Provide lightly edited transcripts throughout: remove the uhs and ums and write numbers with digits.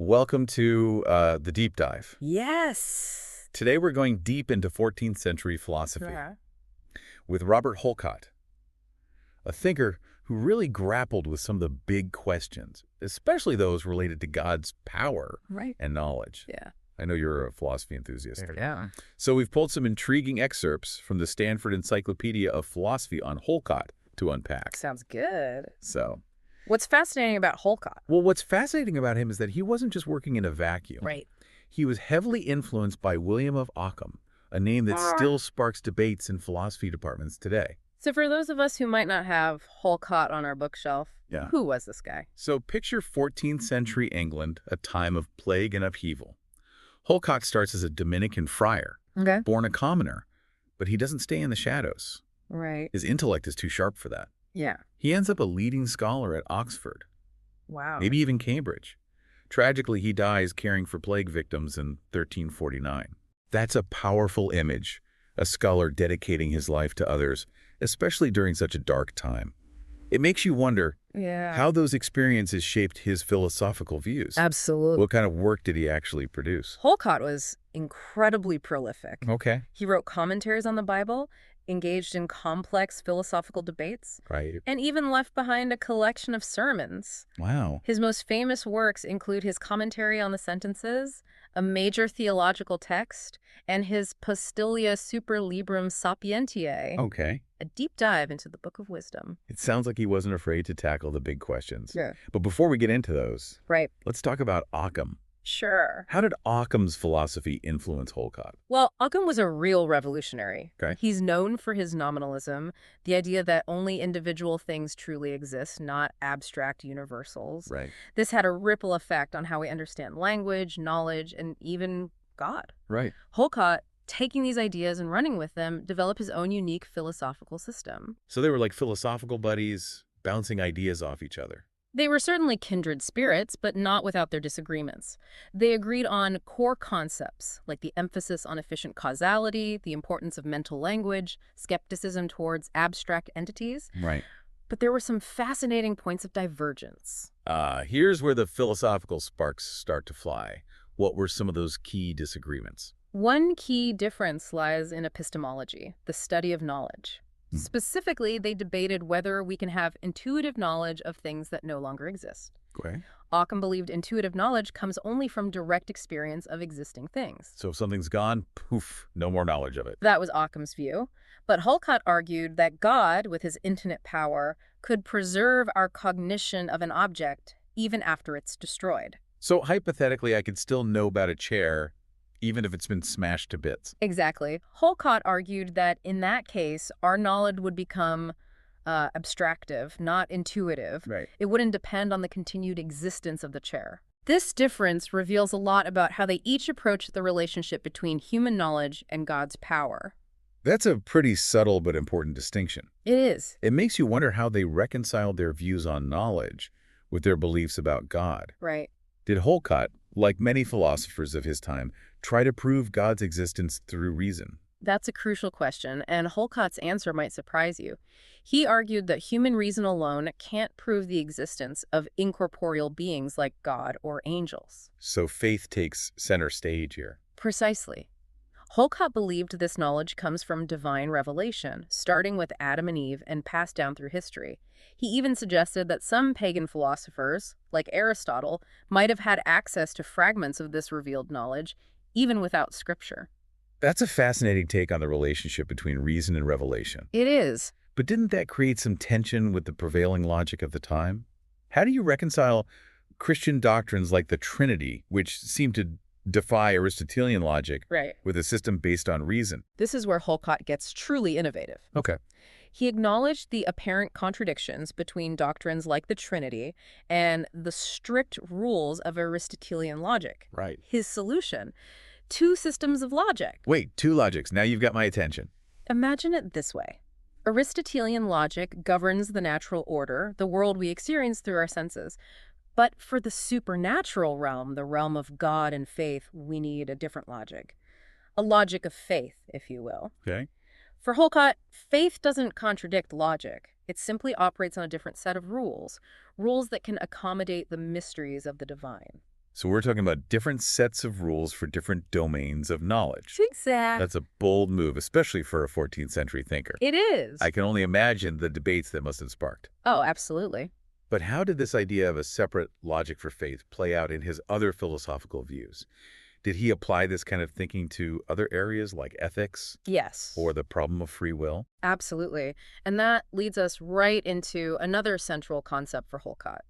Welcome to the deep dive. Yes. Today we're going deep into 14th century philosophy with Robert Holkot, a thinker who really grappled with some of the big questions, especially those related to God's power Right. and knowledge. Yeah. I know you're a philosophy enthusiast. Yeah. So we've pulled some intriguing excerpts from the Stanford Encyclopedia of Philosophy on Holkot to unpack. Sounds good. So, What's fascinating about Holkot? well, what's fascinating about him is that he wasn't just working in a vacuum. Right. He was heavily influenced by William of Ockham, a name that still sparks debates in philosophy departments today. So for those of us who might not have Holkot on our bookshelf, Yeah. who was this guy? So picture 14th century England, a time of plague and upheaval. Holkot starts as a Dominican friar, Okay. born a commoner, but he doesn't stay in the shadows. Right. His intellect is too sharp for that. Yeah. He ends up a leading scholar at Oxford, Wow. maybe even Cambridge. Tragically, he dies caring for plague victims in 1349. That's a powerful image, a scholar dedicating his life to others, especially during such a dark time. It makes you wonder Yeah. how those experiences shaped his philosophical views. Absolutely. What kind of work did he actually produce? Holkot was incredibly prolific. Okay. He wrote commentaries on the Bible, engaged in complex philosophical debates, Right. and even left behind a collection of sermons. Wow. His most famous works include his commentary on the sentences, a major theological text, and his Postilia Super Librum Sapientiae, Okay. a deep dive into the Book of Wisdom. It sounds like he wasn't afraid to tackle the big questions. Yeah. But before we get into those, Right. let's talk about Occam. Sure. How did Occam's philosophy influence Holkot? Well, Occam was a real revolutionary. Okay. He's known for his nominalism, the idea that only individual things truly exist, not abstract universals. Right. This had a ripple effect on how we understand language, knowledge, and even God. Right. Holkot, taking these ideas and running with them, developed his own unique philosophical system. So they were like philosophical buddies, bouncing ideas off each other. They were certainly kindred spirits, but not without their disagreements. They agreed on core concepts, like the emphasis on efficient causality, the importance of mental language, skepticism towards abstract entities. Right. But there were some fascinating points of divergence. Here's where the philosophical sparks start to fly. What were some of those key disagreements? One key difference lies in epistemology, the study of knowledge. Specifically, they debated whether we can have intuitive knowledge of things that no longer exist. Okay. Occam believed intuitive knowledge comes only from direct experience of existing things. So if something's gone, poof, no more knowledge of it. That was Occam's view. But Holkot argued that God, with his infinite power, could preserve our cognition of an object even after it's destroyed. So hypothetically, I could still know about a chair, even if it's been smashed to bits. Exactly. Holkot argued that in that case, our knowledge would become abstractive, not intuitive. Right. It wouldn't depend on the continued existence of the chair. This difference reveals a lot about how they each approach the relationship between human knowledge and God's power. That's a pretty subtle but important distinction. It is. It makes you wonder how they reconciled their views on knowledge with their beliefs about God. Right. Did Holkot, like many philosophers of his time, try to prove God's existence through reason? That's a crucial question, and Holkot's answer might surprise you. He argued that human reason alone can't prove the existence of incorporeal beings like God or angels. So faith takes center stage here. Precisely. Holkot believed this knowledge comes from divine revelation, starting with Adam and Eve and passed down through history. He even suggested that some pagan philosophers, like Aristotle, might have had access to fragments of this revealed knowledge, even without scripture. That's a fascinating take on the relationship between reason and revelation. It is. But didn't that create some tension with the prevailing logic of the time? How do you reconcile Christian doctrines like the Trinity, which seem to defy Aristotelian logic, Right. with a system based on reason? This is where Holkot gets truly innovative. Okay. He acknowledged the apparent contradictions between doctrines like the Trinity and the strict rules of Aristotelian logic. Right. His solution: two systems of logic. Wait, two logics. Now you've got my attention. Imagine it this way. Aristotelian logic governs the natural order, the world we experience through our senses. But for the supernatural realm, the realm of God and faith, we need a different logic. A logic of faith, if you will. Okay. For Holkot, faith doesn't contradict logic. It simply operates on a different set of rules, rules that can accommodate the mysteries of the divine. So we're talking about different sets of rules for different domains of knowledge. Exactly. That's a bold move, especially for a 14th century thinker. It is. I can only imagine the debates that must have sparked. Oh, absolutely. But how did this idea of a separate logic for faith play out in his other philosophical views? Did he apply this kind of thinking to other areas like ethics Yes. or the problem of free will? Absolutely. And that leads us right into another central concept for Holkot.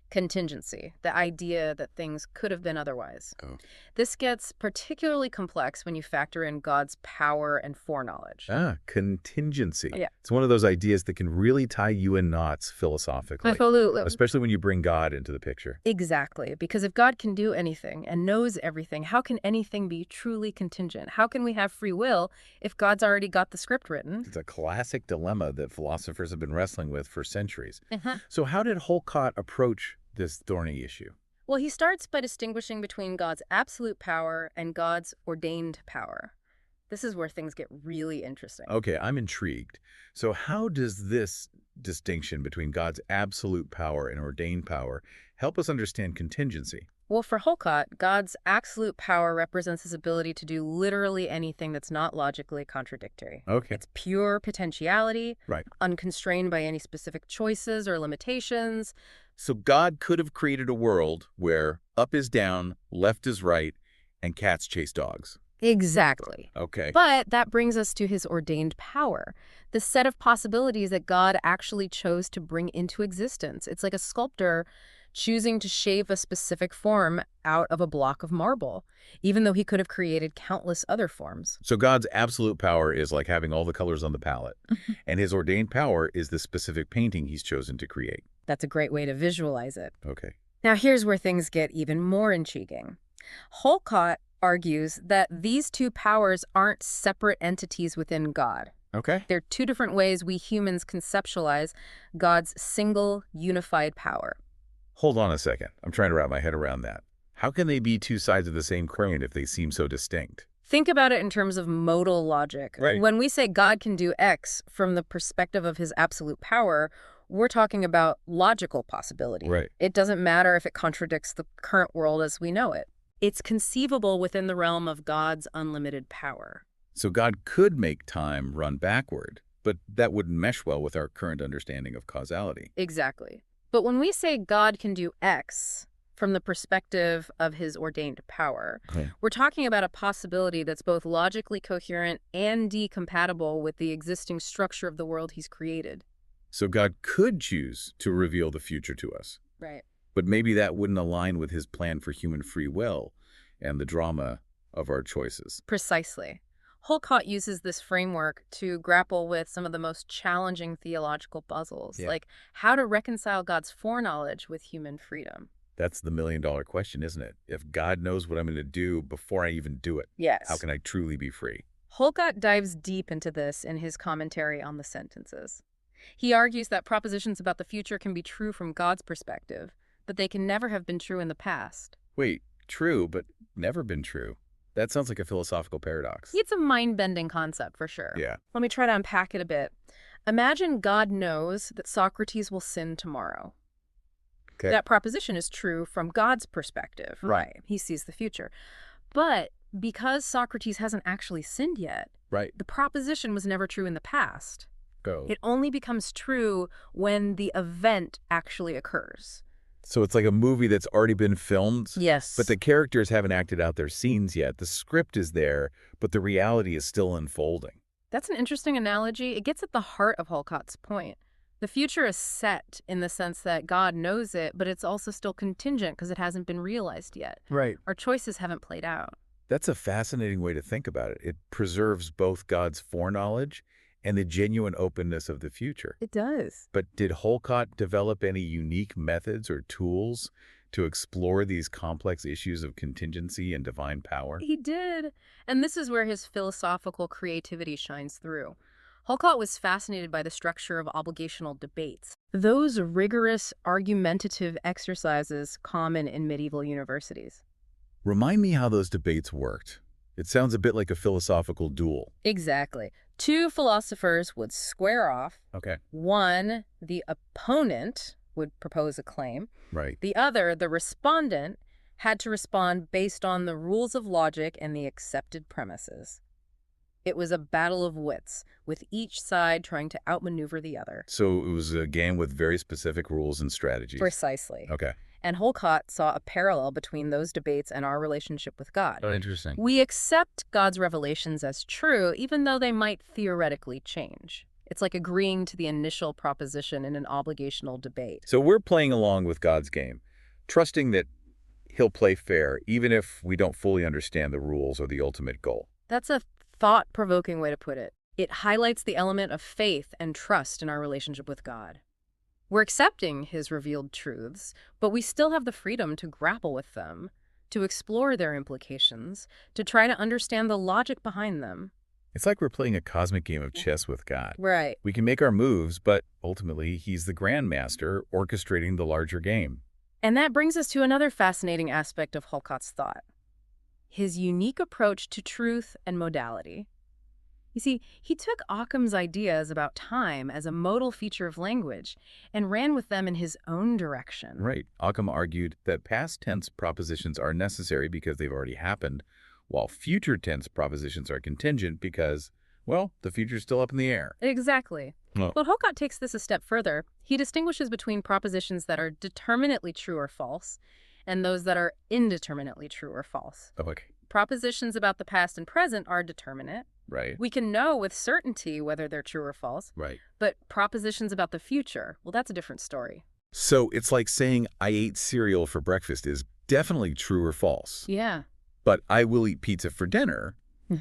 Contingency, the idea that things could have been otherwise. Oh. This gets particularly complex when you factor in God's power and foreknowledge. Contingency. Yeah. It's one of those ideas that can really tie you in knots philosophically, Absolutely. especially when you bring God into the picture. Exactly. Because if God can do anything and knows everything, how can anything be truly contingent? How can we have free will if God's already got the script written? It's a classic dilemma that philosophers have been wrestling with for centuries. Uh-huh. So how did Holkot approach this thorny issue? Well, he starts by distinguishing between God's absolute power and God's ordained power. This is where things get really interesting. Okay, I'm intrigued. So how does this distinction between God's absolute power and ordained power help us understand contingency? Well, for Holkot, God's absolute power represents his ability to do literally anything that's not logically contradictory. Okay, It's pure potentiality, right. unconstrained by any specific choices or limitations. So God could have created a world where up is down, left is right, and cats chase dogs. Exactly. Okay. But that brings us to his ordained power, the set of possibilities that God actually chose to bring into existence. It's like a sculptor choosing to shave a specific form out of a block of marble, even though he could have created countless other forms. So God's absolute power is like having all the colors on the palette, and his ordained power is the specific painting he's chosen to create. That's a great way to visualize it. Okay. Now here's where things get even more intriguing. Holkot argues that these two powers aren't separate entities within God. Okay. They're two different ways we humans conceptualize God's single, unified power. Hold on a second. I'm trying to wrap my head around that. How can they be two sides of the same coin if they seem so distinct? Think about it in terms of modal logic. Right. When we say God can do X from the perspective of his absolute power, we're talking about logical possibility. Right. It doesn't matter if it contradicts the current world as we know it. It's conceivable within the realm of God's unlimited power. So God could make time run backward, but that wouldn't mesh well with our current understanding of causality. Exactly. But when we say God can do X from the perspective of his ordained power, we're talking about a possibility that's both logically coherent and decompatible with the existing structure of the world he's created. So God could choose to reveal the future to us, Right. but maybe that wouldn't align with his plan for human free will and the drama of our choices. Precisely. Holkot uses this framework to grapple with some of the most challenging theological puzzles, like how to reconcile God's foreknowledge with human freedom. That's the million-dollar question, isn't it? If God knows what I'm going to do before I even do it, Yes. how can I truly be free? Holkot dives deep into this in his commentary on the sentences. He argues that propositions about the future can be true from God's perspective, but they can never have been true in the past. Wait, true, but never been true. That sounds like a philosophical paradox. It's a mind-bending concept, for sure. Yeah. Let me try to unpack it a bit. Imagine God knows that Socrates will sin tomorrow. Okay. That proposition is true from God's perspective. Right. He sees the future. But because Socrates hasn't actually sinned yet, Right. the proposition was never true in the past. Go. It only becomes true when the event actually occurs. So it's like a movie that's already been filmed, Yes. but the characters haven't acted out their scenes yet. The script is there, but the reality is still unfolding. That's an interesting analogy. It gets at the heart of Holkot's point. The future is set in the sense that God knows it, but it's also still contingent because it hasn't been realized yet. Right. Our choices haven't played out. That's a fascinating way to think about it. It preserves both God's foreknowledge and the genuine openness of the future. It does. But did Holkot develop any unique methods or tools to explore these complex issues of contingency and divine power? He did. And this is where his philosophical creativity shines through. Holkot was fascinated by the structure of obligational debates, those rigorous argumentative exercises common in medieval universities. Remind me how those debates worked. It sounds a bit like a philosophical duel. Exactly. Two philosophers would square off. Okay. One, the opponent, would propose a claim. Right. The other, the respondent, had to respond based on the rules of logic and the accepted premises. It was a battle of wits, with each side trying to outmaneuver the other. So it was a game with very specific rules and strategies. Precisely. Okay. And Holkot saw a parallel between those debates and our relationship with God. Oh, interesting. We accept God's revelations as true, even though they might theoretically change. It's like agreeing to the initial proposition in an obligational debate. So we're playing along with God's game, trusting that he'll play fair, even if we don't fully understand the rules or the ultimate goal. That's a thought-provoking way to put it. It highlights the element of faith and trust in our relationship with God. We're accepting his revealed truths, but we still have the freedom to grapple with them, to explore their implications, to try to understand the logic behind them. It's like we're playing a cosmic game of chess with God. Right. We can make our moves, but ultimately he's the grandmaster orchestrating the larger game. And that brings us to another fascinating aspect of Holkot's thought: his unique approach to truth and modality. You see, he took Occam's ideas about time as a modal feature of language and ran with them in his own direction. Right. Occam argued that past tense propositions are necessary because they've already happened, while future tense propositions are contingent because, well, the future's still up in the air. Exactly. Oh. But Holkot takes this a step further. He distinguishes between propositions that are determinately true or false and those that are indeterminately true or false. Oh, okay. Propositions about the past and present are determinate. Right. We can know with certainty whether they're true or false. Right. But propositions about the future, well, that's a different story. So it's like saying I ate cereal for breakfast is definitely true or false. Yeah. But I will eat pizza for dinner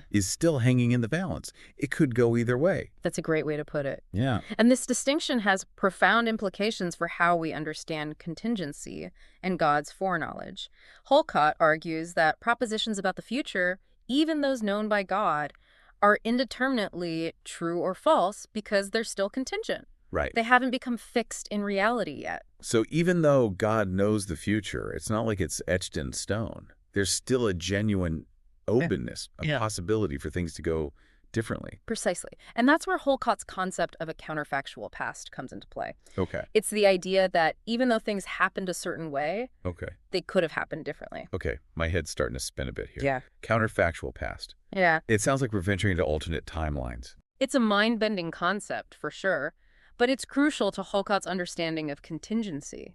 is still hanging in the balance. It could go either way. That's a great way to put it. Yeah. And this distinction has profound implications for how we understand contingency and God's foreknowledge. Holkot argues that propositions about the future, even those known by God, are indeterminately true or false because they're still contingent. Right. They haven't become fixed in reality yet. So even though God knows the future, it's not like it's etched in stone. There's still a genuine openness, a possibility for things to go differently. Precisely. And that's where Holkot's concept of a counterfactual past comes into play. Okay. It's the idea that even though things happened a certain way, Okay. they could have happened differently. Okay. My head's starting to spin a bit here. Yeah. Counterfactual past. Yeah. It sounds like we're venturing into alternate timelines. It's a mind-bending concept, for sure, but it's crucial to Holkot's understanding of contingency.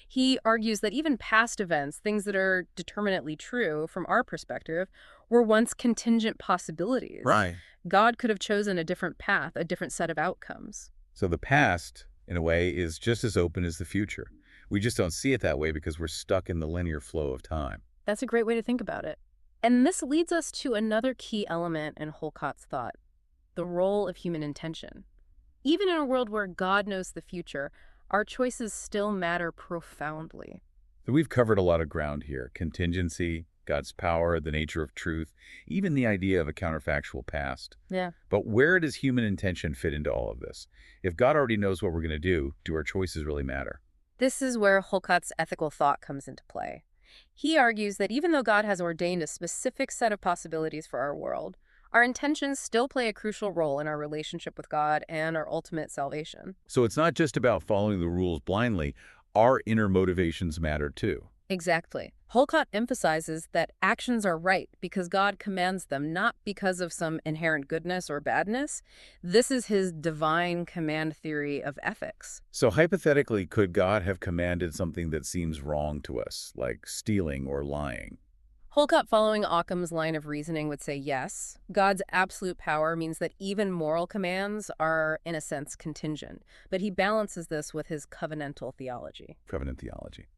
He argues that even past events, things that are determinately true from our perspective, were once contingent possibilities. Right. God could have chosen a different path, a different set of outcomes. So the past, in a way, is just as open as the future. We just don't see it that way because we're stuck in the linear flow of time. That's a great way to think about it. And this leads us to another key element in Holkot's thought: the role of human intention. Even in a world where God knows the future, our choices still matter profoundly. So we've covered a lot of ground here. Contingency, God's power, the nature of truth, even the idea of a counterfactual past. Yeah. But where does human intention fit into all of this? If God already knows what we're going to do our choices really matter? This is where Holkot's ethical thought comes into play. He argues that even though God has ordained a specific set of possibilities for our world, our intentions still play a crucial role in our relationship with God and our ultimate salvation. So it's not just about following the rules blindly. Our inner motivations matter too. Exactly. Holkot emphasizes that actions are right because God commands them, not because of some inherent goodness or badness. This is his divine command theory of ethics. So hypothetically, could God have commanded something that seems wrong to us, like stealing or lying? Holkot, following Occam's line of reasoning, would say yes. God's absolute power means that even moral commands are, in a sense, contingent. But he balances this with his covenantal theology. Covenant theology.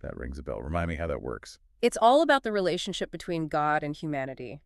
That rings a bell. Remind me how that works. It's all about the relationship between God and humanity.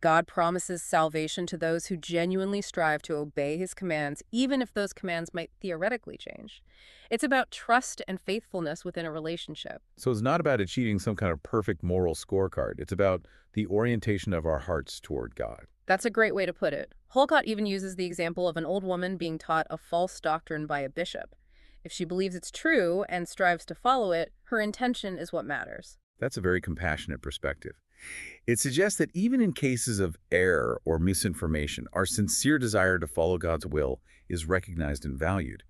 God promises salvation to those who genuinely strive to obey his commands, even if those commands might theoretically change. It's about trust and faithfulness within a relationship. So it's not about achieving some kind of perfect moral scorecard. It's about the orientation of our hearts toward God. That's a great way to put it. Holkot even uses the example of an old woman being taught a false doctrine by a bishop. If she believes it's true and strives to follow it, her intention is what matters. That's a very compassionate perspective. It suggests that even in cases of error or misinformation, our sincere desire to follow God's will is recognized and valued.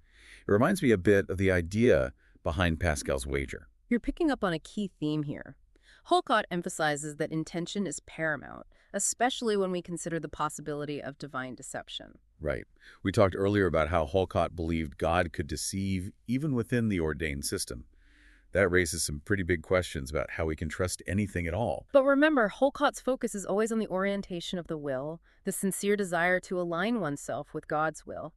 It reminds me a bit of the idea behind Pascal's wager. You're picking up on a key theme here. Holkot emphasizes that intention is paramount, especially when we consider the possibility of divine deception. Right. We talked earlier about how Holkot believed God could deceive even within the ordained system. That raises some pretty big questions about how we can trust anything at all. But remember, Holkot's focus is always on the orientation of the will, the sincere desire to align oneself with God's will.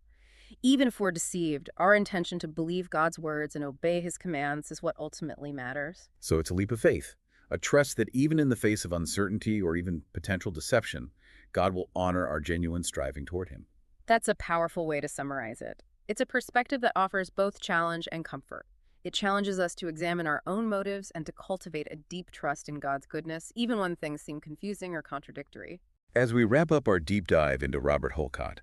Even if we're deceived, our intention to believe God's words and obey his commands is what ultimately matters. So it's a leap of faith, a trust that even in the face of uncertainty or even potential deception, God will honor our genuine striving toward him. That's a powerful way to summarize it. It's a perspective that offers both challenge and comfort. It challenges us to examine our own motives and to cultivate a deep trust in God's goodness, even when things seem confusing or contradictory. As we wrap up our deep dive into Robert Holkot,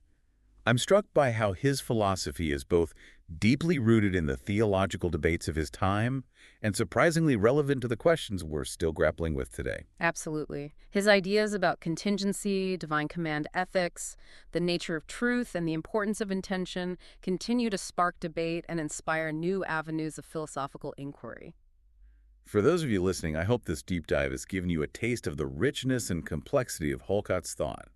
I'm struck by how his philosophy is both deeply rooted in the theological debates of his time and surprisingly relevant to the questions we're still grappling with today. Absolutely. His ideas about contingency, divine command ethics, the nature of truth, and the importance of intention continue to spark debate and inspire new avenues of philosophical inquiry. For those of you listening, I hope this deep dive has given you a taste of the richness and complexity of Holkot's thought.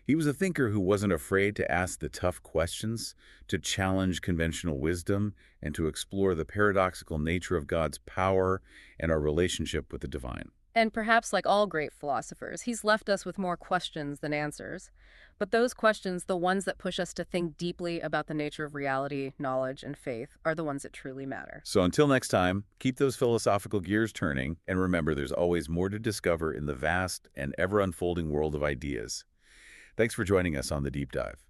He was a thinker who wasn't afraid to ask the tough questions, to challenge conventional wisdom, and to explore the paradoxical nature of God's power and our relationship with the divine. And perhaps like all great philosophers, he's left us with more questions than answers. But those questions, the ones that push us to think deeply about the nature of reality, knowledge, and faith, are the ones that truly matter. So until next time, keep those philosophical gears turning, and remember there's always more to discover in the vast and ever-unfolding world of ideas. Thanks for joining us on The Deep Dive.